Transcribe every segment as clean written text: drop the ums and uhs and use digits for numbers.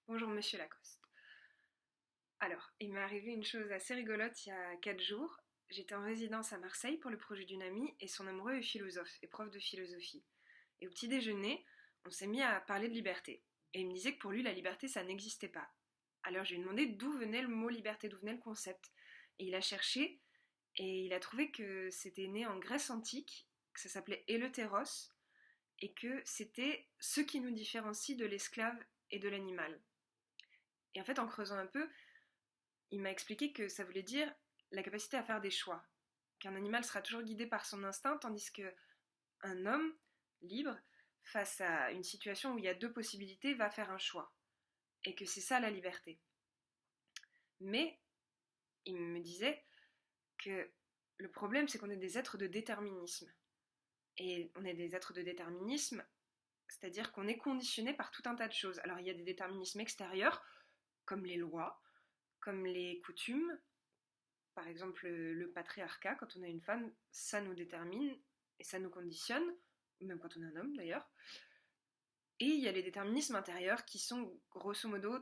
Bonjour Monsieur Lacoste. Alors, il m'est arrivé une chose assez rigolote il y a 4 jours. J'étais en résidence à Marseille pour le projet d'une amie et son amoureux est philosophe et prof de philosophie. Et au petit déjeuner, on s'est mis à parler de liberté. Et il me disait que pour lui, la liberté, ça n'existait pas. Alors je lui ai demandé d'où venait le mot liberté, d'où venait le concept. Et il a cherché et il a trouvé que c'était né en Grèce antique, que ça s'appelait Eleutéros, et que c'était ce qui nous différencie de l'esclave et de l'animal. Et en fait, en creusant un peu, il m'a expliqué que ça voulait dire la capacité à faire des choix. Qu'un animal sera toujours guidé par son instinct, tandis qu'un homme libre, face à une situation où il y a deux possibilités, va faire un choix. Et que c'est ça la liberté. Mais il me disait que le problème, c'est qu'on est des êtres de déterminisme. Et on est des êtres de déterminisme, c'est-à-dire qu'on est conditionné par tout un tas de choses. Alors il y a des déterminismes extérieurs, comme les lois, comme les coutumes. Par exemple, le patriarcat, quand on est une femme, ça nous détermine et ça nous conditionne, même quand on est un homme d'ailleurs. Et il y a les déterminismes intérieurs qui sont grosso modo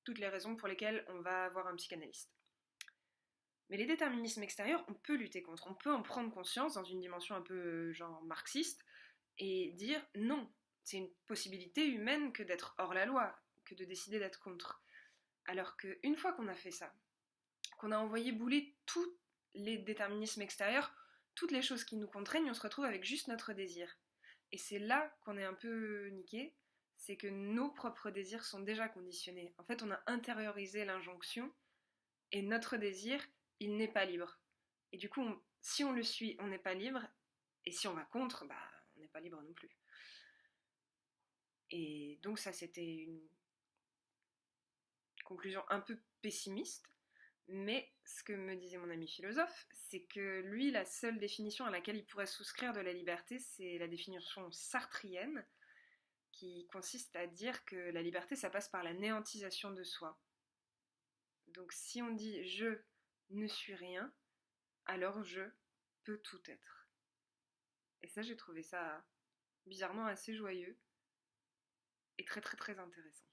toutes les raisons pour lesquelles on va avoir un psychanalyste. Mais les déterminismes extérieurs, on peut lutter contre, on peut en prendre conscience dans une dimension un peu genre marxiste et dire non, c'est une possibilité humaine que d'être hors la loi, que de décider d'être contre. Alors qu'une fois qu'on a fait ça, qu'on a envoyé bouler tous les déterminismes extérieurs, toutes les choses qui nous contraignent, on se retrouve avec juste notre désir. Et c'est là qu'on est un peu niqué, c'est que nos propres désirs sont déjà conditionnés. En fait, on a intériorisé l'injonction et notre désir, il n'est pas libre. Et du coup, si on le suit, on n'est pas libre, et si on va contre, bah, on n'est pas libre non plus. Et donc ça, c'était une conclusion un peu pessimiste, mais ce que me disait mon ami philosophe, c'est que lui, la seule définition à laquelle il pourrait souscrire de la liberté, c'est la définition sartrienne, qui consiste à dire que la liberté, ça passe par la néantisation de soi. Donc si on dit je ne suis rien, alors je peux tout être. Et ça, j'ai trouvé ça bizarrement assez joyeux et très très très intéressant.